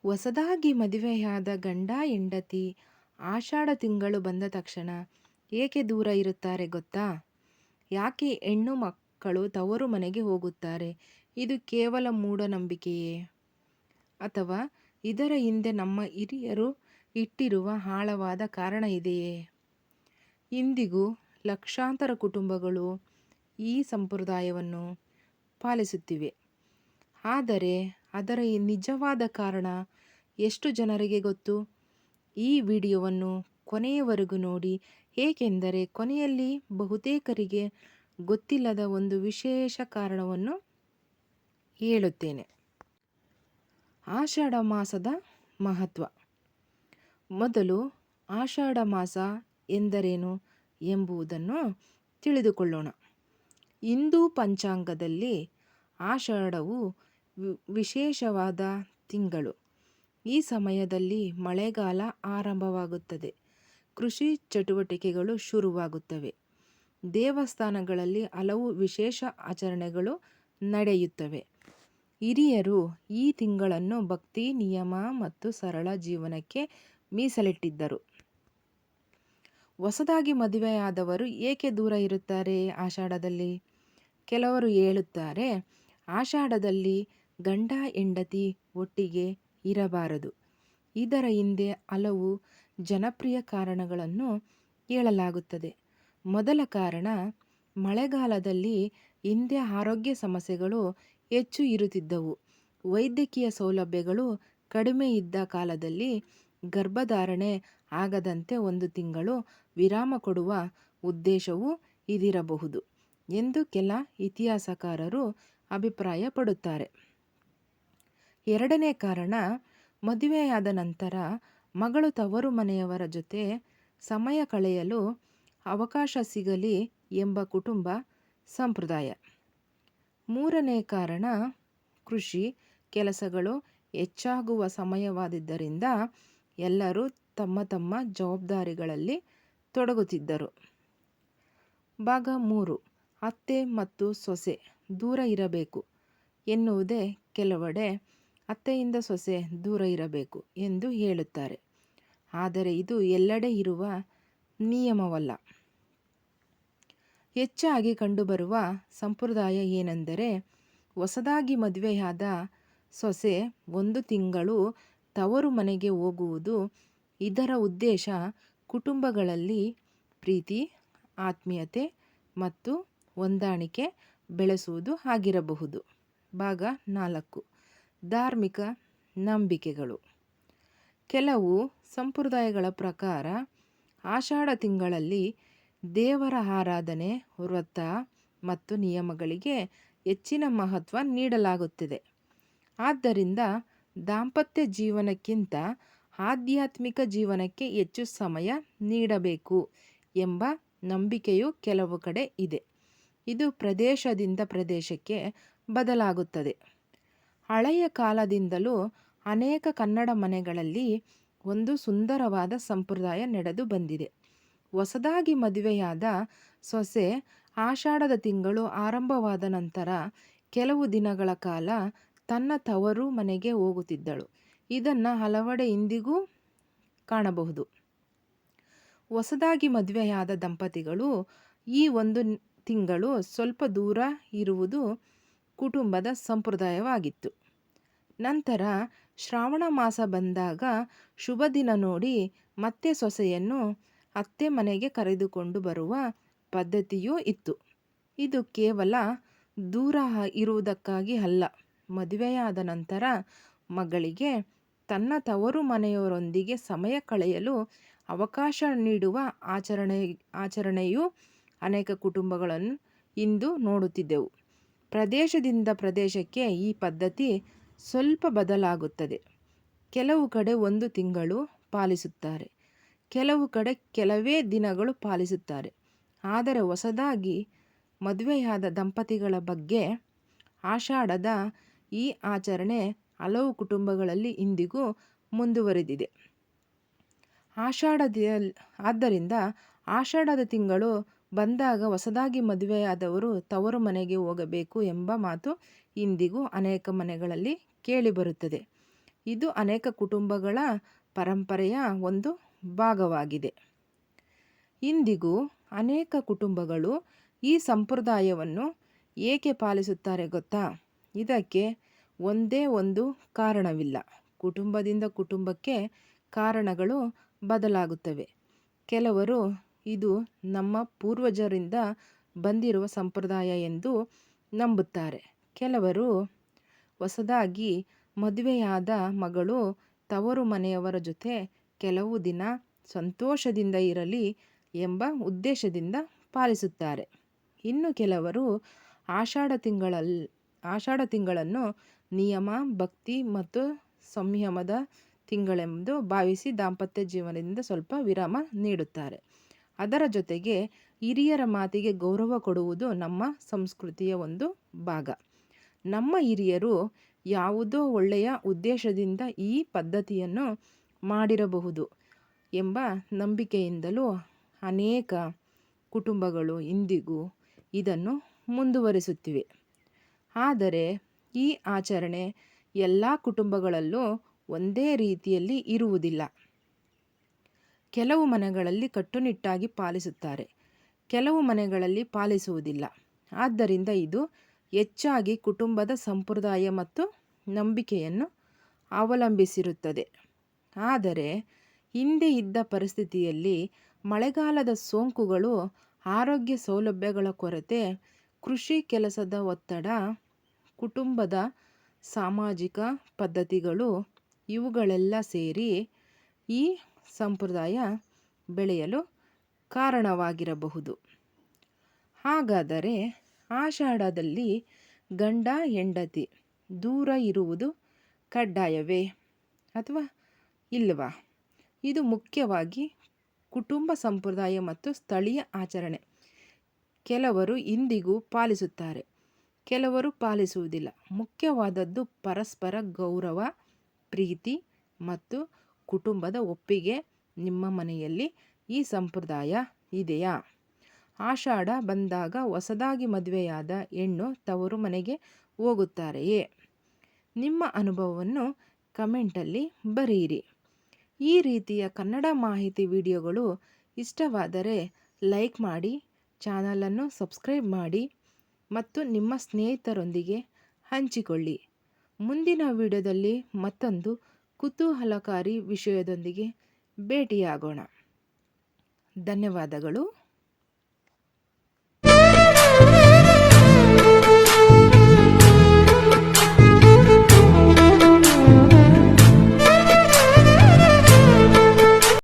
ಹೊಸದಾಗಿ ಮದುವೆಯಾದ ಗಂಡ ಹೆಂಡತಿ ಆಷಾಢ ತಿಂಗಳು ಬಂದ ತಕ್ಷಣ ಏಕೆ ದೂರ ಇರುತ್ತಾರೆ ಗೊತ್ತಾ? ಯಾಕೆ ಹೆಣ್ಣು ಮಕ್ಕಳು ತವರು ಮನೆಗೆ ಹೋಗುತ್ತಾರೆ? ಇದು ಕೇವಲ ಮೂಢನಂಬಿಕೆಯೇ? ಅಥವಾ ಇದರ ಹಿಂದೆ ನಮ್ಮ ಹಿರಿಯರು ಇಟ್ಟಿರುವ ಆಳವಾದ ಕಾರಣ ಇದೆಯೇ? ಇಂದಿಗೂ ಲಕ್ಷಾಂತರ ಕುಟುಂಬಗಳು ಈ ಸಂಪ್ರದಾಯವನ್ನು ಪಾಲಿಸುತ್ತಿವೆ. ಆದರೆ ಅದರ ಈ ನಿಜವಾದ ಕಾರಣ ಎಷ್ಟು ಜನರಿಗೆ ಗೊತ್ತು? ಈ ವಿಡಿಯೋವನ್ನು ಕೊನೆಯವರೆಗೂ ನೋಡಿ, ಏಕೆಂದರೆ ಕೊನೆಯಲ್ಲಿ ಬಹುತೇಕರಿಗೆ ಗೊತ್ತಿಲ್ಲದ ಒಂದು ವಿಶೇಷ ಕಾರಣವನ್ನು ಹೇಳುತ್ತೇನೆ. ಆಷಾಢ ಮಾಸದ ಮಹತ್ವ. ಮೊದಲು ಆಷಾಢ ಮಾಸ ಎಂದರೇನು ಎಂಬುದನ್ನು ತಿಳಿದುಕೊಳ್ಳೋಣ. ಹಿಂದೂ ಪಂಚಾಂಗದಲ್ಲಿ ಆಷಾಢವು ವಿಶೇಷವಾದ ತಿಂಗಳು. ಈ ಸಮಯದಲ್ಲಿ ಮಳೆಗಾಲ ಆರಂಭವಾಗುತ್ತದೆ. ಕೃಷಿ ಚಟುವಟಿಕೆಗಳು ಶುರುವಾಗುತ್ತವೆ. ದೇವಸ್ಥಾನಗಳಲ್ಲಿ ಹಲವು ವಿಶೇಷ ಆಚರಣೆಗಳು ನಡೆಯುತ್ತವೆ. ಹಿರಿಯರು ಈ ತಿಂಗಳನ್ನು ಭಕ್ತಿ, ನಿಯಮ ಮತ್ತು ಸರಳ ಜೀವನಕ್ಕೆ ಮೀಸಲಿಟ್ಟಿದ್ದರು. ಹೊಸದಾಗಿ ಮದುವೆಯಾದವರು ಏಕೆ ದೂರ ಇರುತ್ತಾರೆ ಆಷಾಢದಲ್ಲಿ? ಕೆಲವರು ಹೇಳುತ್ತಾರೆ, ಆಷಾಢದಲ್ಲಿ ಗಂಡ ಹೆಂಡತಿ ಒಟ್ಟಿಗೆ ಇರಬಾರದು. ಇದರ ಹಿಂದೆ ಹಲವು ಜನಪ್ರಿಯ ಕಾರಣಗಳನ್ನು ಹೇಳಲಾಗುತ್ತದೆ. ಮೊದಲ ಕಾರಣ, ಮಳೆಗಾಲದಲ್ಲಿ ಹಿಂದೆ ಆರೋಗ್ಯ ಸಮಸ್ಯೆಗಳು ಹೆಚ್ಚು ಇರುತ್ತಿದ್ದವು. ವೈದ್ಯಕೀಯ ಸೌಲಭ್ಯಗಳು ಕಡಿಮೆ ಇದ್ದ ಕಾಲದಲ್ಲಿ ಗರ್ಭಧಾರಣೆ ಆಗದಂತೆ ಒಂದು ತಿಂಗಳು ವಿರಾಮ ಕೊಡುವ ಉದ್ದೇಶವೂ ಇದಿರಬಹುದು ಎಂದು ಕೆಲ ಇತಿಹಾಸಕಾರರು ಅಭಿಪ್ರಾಯಪಡುತ್ತಾರೆ. ಎರಡನೇ ಕಾರಣ, ಮದುವೆಯಾದ ನಂತರ ಮಗಳು ತವರು ಮನೆಯವರ ಜೊತೆ ಸಮಯ ಕಳೆಯಲು ಅವಕಾಶ ಸಿಗಲಿ ಎಂಬ ಕುಟುಂಬ ಸಂಪ್ರದಾಯ. ಮೂರನೇ ಕಾರಣ, ಕೃಷಿ ಕೆಲಸಗಳು ಹೆಚ್ಚಾಗುವ ಸಮಯವಾದ್ದರಿಂದ ಎಲ್ಲರೂ ತಮ್ಮ ತಮ್ಮ ಜವಾಬ್ದಾರಿಗಳಲ್ಲಿ ತೊಡಗುತ್ತಿದ್ದರು. ಭಾಗ 3. ಅತ್ತೆ ಮತ್ತು ಸೊಸೆ ದೂರ ಇರಬೇಕು ಎನ್ನುವುದೇ. ಕೆಲವೆಡೆ ಅತ್ತೆಯಿಂದ ಸೊಸೆ ದೂರ ಇರಬೇಕು ಎಂದು ಹೇಳುತ್ತಾರೆ. ಆದರೆ ಇದು ಎಲ್ಲೆಡೆ ಇರುವ ನಿಯಮವಲ್ಲ. ಹೆಚ್ಚಾಗಿ ಕಂಡುಬರುವ ಸಂಪ್ರದಾಯ ಏನೆಂದರೆ, ಹೊಸದಾಗಿ ಮದುವೆಯಾದ ಸೊಸೆ 1 ತಿಂಗಳು ತವರು ಮನೆಗೆ ಹೋಗುವುದು. ಇದರ ಉದ್ದೇಶ ಕುಟುಂಬಗಳಲ್ಲಿ ಪ್ರೀತಿ, ಆತ್ಮೀಯತೆ ಮತ್ತು ಹೊಂದಾಣಿಕೆ ಬೆಳೆಸುವುದು ಆಗಿರಬಹುದು. ಭಾಗ 4. ಧಾರ್ಮಿಕ ನಂಬಿಕೆಗಳು. ಕೆಲವು ಸಂಪ್ರದಾಯಗಳ ಪ್ರಕಾರ ಆಷಾಢ ತಿಂಗಳಲ್ಲಿ ದೇವರ ಆರಾಧನೆ, ವ್ರತ ಮತ್ತು ನಿಯಮಗಳಿಗೆ ಹೆಚ್ಚಿನ ಮಹತ್ವ ನೀಡಲಾಗುತ್ತದೆ. ಆದ್ದರಿಂದ ದಾಂಪತ್ಯ ಜೀವನಕ್ಕಿಂತ ಆಧ್ಯಾತ್ಮಿಕ ಜೀವನಕ್ಕೆ ಹೆಚ್ಚು ಸಮಯ ನೀಡಬೇಕು ಎಂಬ ನಂಬಿಕೆಯು ಕೆಲವು ಕಡೆ ಇದೆ. ಇದು ಪ್ರದೇಶದಿಂದ ಪ್ರದೇಶಕ್ಕೆ ಬದಲಾಗುತ್ತದೆ. ಹಳೆಯ ಕಾಲದಿಂದಲೂ ಅನೇಕ ಕನ್ನಡ ಮನೆಗಳಲ್ಲಿ ಒಂದು ಸುಂದರವಾದ ಸಂಪ್ರದಾಯ ನಡೆದು ಬಂದಿದೆ. ಹೊಸದಾಗಿ ಮದುವೆಯಾದ ಸೊಸೆ ಆಷಾಢದ ತಿಂಗಳು ಆರಂಭವಾದ ನಂತರ ಕೆಲವು ದಿನಗಳ ಕಾಲ ತನ್ನ ತವರು ಮನೆಗೆ ಹೋಗುತ್ತಿದ್ದಳು. ಇದನ್ನು ಹಲವೆಡೆ ಇಂದಿಗೂ ಕಾಣಬಹುದು. ಹೊಸದಾಗಿ ಮದುವೆಯಾದ ದಂಪತಿಗಳು ಈ 1 ತಿಂಗಳು ಸ್ವಲ್ಪ ದೂರ ಇರುವುದು ಕುಟುಂಬದ ಸಂಪ್ರದಾಯವಾಗಿತ್ತು. ನಂತರ ಶ್ರಾವಣ ಮಾಸ ಬಂದಾಗ ಶುಭ ದಿನ ನೋಡಿ ಮತ್ತೆ ಸೊಸೆಯನ್ನು ಅತ್ತೆ ಮನೆಗೆ ಕರೆದುಕೊಂಡು ಬರುವ ಪದ್ಧತಿಯೂ ಇತ್ತು. ಇದು ಕೇವಲ ದೂರ ಇರುವುದಕ್ಕಾಗಿ ಅಲ್ಲ, ಮದುವೆಯಾದ ನಂತರ ಮಗಳಿಗೆ ತನ್ನ ತವರು ಮನೆಯವರೊಂದಿಗೆ ಸಮಯ ಕಳೆಯಲು ಅವಕಾಶ ನೀಡುವ ಆಚರಣೆಯು ಅನೇಕ ಕುಟುಂಬಗಳನ್ನು ಇಂದು ನೋಡುತ್ತಿದ್ದೆವು. ಪ್ರದೇಶದಿಂದ ಪ್ರದೇಶಕ್ಕೆ ಈ ಪದ್ಧತಿ ಸ್ವಲ್ಪ ಬದಲಾಗುತ್ತದೆ. ಕೆಲವು ಕಡೆ 1 ತಿಂಗಳು ಪಾಲಿಸುತ್ತಾರೆ, ಕೆಲವು ಕಡೆ ಕೆಲವೇ ದಿನಗಳು ಪಾಲಿಸುತ್ತಾರೆ. ಆದರೆ ಹೊಸದಾಗಿ ಮದುವೆಯಾದ ದಂಪತಿಗಳ ಬಗ್ಗೆ ಆಷಾಢದ ಈ ಆಚರಣೆ ಹಲವು ಕುಟುಂಬಗಳಲ್ಲಿ ಇಂದಿಗೂ ಮುಂದುವರೆದಿದೆ. ಆದ್ದರಿಂದ ಆಷಾಢದ ತಿಂಗಳು ಬಂದಾಗ ಹೊಸದಾಗಿ ಮದುವೆಯಾದವರು ತವರು ಮನೆಗೆ ಹೋಗಬೇಕು ಎಂಬ ಮಾತು ಇಂದಿಗೂ ಅನೇಕ ಮನೆಗಳಲ್ಲಿ ಕೇಳಿಬರುತ್ತದೆ. ಇದು ಅನೇಕ ಕುಟುಂಬಗಳ ಪರಂಪರೆಯ ಒಂದು ಭಾಗವಾಗಿದೆ. ಇಂದಿಗೂ ಅನೇಕ ಕುಟುಂಬಗಳು ಈ ಸಂಪ್ರದಾಯವನ್ನು ಏಕೆ ಪಾಲಿಸುತ್ತಾರೆ ಗೊತ್ತಾ? ಇದಕ್ಕೆ ಒಂದೇ ಒಂದು ಕಾರಣವಿಲ್ಲ. ಕುಟುಂಬದಿಂದ ಕುಟುಂಬಕ್ಕೆ ಕಾರಣಗಳು ಬದಲಾಗುತ್ತವೆ. ಕೆಲವರು ಇದು ನಮ್ಮ ಪೂರ್ವಜರಿಂದ ಬಂದಿರುವ ಸಂಪ್ರದಾಯ ಎಂದು ನಂಬುತ್ತಾರೆ. ಕೆಲವರು ಹೊಸದಾಗಿ ಮದುವೆಯಾದ ಮಗಳು ತವರು ಮನೆಯವರ ಜೊತೆ ಕೆಲವು ದಿನ ಸಂತೋಷದಿಂದ ಇರಲಿ ಎಂಬ ಉದ್ದೇಶದಿಂದ ಪಾಲಿಸುತ್ತಾರೆ. ಇನ್ನು ಕೆಲವರು ಆಷಾಢ ತಿಂಗಳನ್ನು ನಿಯಮ, ಭಕ್ತಿ ಮತ್ತು ಸಂಯಮದ ತಿಂಗಳೆಂದು ಭಾವಿಸಿ ದಾಂಪತ್ಯ ಜೀವನದಿಂದ ಸ್ವಲ್ಪ ವಿರಾಮ ನೀಡುತ್ತಾರೆ. ಅದರ ಜೊತೆಗೆ ಹಿರಿಯರ ಮಾತಿಗೆ ಗೌರವ ಕೊಡುವುದು ನಮ್ಮ ಸಂಸ್ಕೃತಿಯ ಒಂದು ಭಾಗ. ನಮ್ಮ ಹಿರಿಯರು ಯಾವುದೋ ಒಳ್ಳೆಯ ಉದ್ದೇಶದಿಂದ ಈ ಪದ್ಧತಿಯನ್ನು ಮಾಡಿರಬಹುದು ಎಂಬ ನಂಬಿಕೆಯಿಂದಲೂ ಅನೇಕ ಕುಟುಂಬಗಳು ಇಂದಿಗೂ ಇದನ್ನು ಮುಂದುವರಿಸುತ್ತಿವೆ. ಆದರೆ ಈ ಆಚರಣೆ ಎಲ್ಲ ಕುಟುಂಬಗಳಲ್ಲೂ ಒಂದೇ ರೀತಿಯಲ್ಲಿ ಇರುವುದಿಲ್ಲ. ಕೆಲವು ಮನೆಗಳಲ್ಲಿ ಕಟ್ಟುನಿಟ್ಟಾಗಿ ಪಾಲಿಸುತ್ತಾರೆ, ಕೆಲವು ಮನೆಗಳಲ್ಲಿ ಪಾಲಿಸುವುದಿಲ್ಲ. ಆದ್ದರಿಂದ ಇದು ಹೆಚ್ಚಾಗಿ ಕುಟುಂಬದ ಸಂಪ್ರದಾಯ ಮತ್ತು ನಂಬಿಕೆಯನ್ನು ಅವಲಂಬಿಸಿರುತ್ತದೆ. ಆದರೆ ಹಿಂದೆ ಇದ್ದ ಪರಿಸ್ಥಿತಿಯಲ್ಲಿ ಮಳೆಗಾಲದ ಸೋಂಕುಗಳು, ಆರೋಗ್ಯ ಸೌಲಭ್ಯಗಳ ಕೊರತೆ, ಕೃಷಿ ಕೆಲಸದ ಒತ್ತಡ, ಕುಟುಂಬದ ಸಾಮಾಜಿಕ ಪದ್ಧತಿಗಳು ಇವುಗಳೆಲ್ಲ ಸೇರಿ ಈ ಸಂಪ್ರದಾಯ ಬೆಳೆಯಲು ಕಾರಣವಾಗಿರಬಹುದು. ಹಾಗಾದರೆ ಆಷಾಢದಲ್ಲಿ ಗಂಡ ಹೆಂಡತಿ ದೂರ ಇರುವುದು ಕಡ್ಡಾಯವೇ ಅಥವಾ ಇಲ್ಲವಾ? ಇದು ಮುಖ್ಯವಾಗಿ ಕುಟುಂಬ ಸಂಪ್ರದಾಯ ಮತ್ತು ಸ್ಥಳೀಯ ಆಚರಣೆ. ಕೆಲವರು ಇಂದಿಗೂ ಪಾಲಿಸುತ್ತಾರೆ, ಕೆಲವರು ಪಾಲಿಸುವುದಿಲ್ಲ. ಮುಖ್ಯವಾದದ್ದು ಪರಸ್ಪರ ಗೌರವ, ಪ್ರೀತಿ ಮತ್ತು ಕುಟುಂಬದ ಒಪ್ಪಿಗೆ. ನಿಮ್ಮ ಮನೆಯಲ್ಲಿ ಈ ಸಂಪ್ರದಾಯ ಇದೆಯಾ? ಆಷಾಢ ಬಂದಾಗ ಹೊಸದಾಗಿ ಮದುವೆಯಾದ ಹೆಣ್ಣು ತವರು ಮನೆಗೆ ಹೋಗುತ್ತಾರೆಯೇ? ನಿಮ್ಮ ಅನುಭವವನ್ನು ಕಮೆಂಟಲ್ಲಿ ಬರೆಯಿರಿ. ಈ ರೀತಿಯ ಕನ್ನಡ ಮಾಹಿತಿ ವಿಡಿಯೋಗಳು ಇಷ್ಟವಾದರೆ ಲೈಕ್ ಮಾಡಿ, ಚಾನಲನ್ನು ಸಬ್ಸ್ಕ್ರೈಬ್ ಮಾಡಿ ಮತ್ತು ನಿಮ್ಮ ಸ್ನೇಹಿತರೊಂದಿಗೆ ಹಂಚಿಕೊಳ್ಳಿ. ಮುಂದಿನ ವಿಡಿಯೋದಲ್ಲಿ ಮತ್ತೊಂದು ಕುತೂಹಲಕಾರಿ ವಿಷಯದೊಂದಿಗೆ ಭೇಟಿಯಾಗೋಣ. ಧನ್ಯವಾದಗಳು.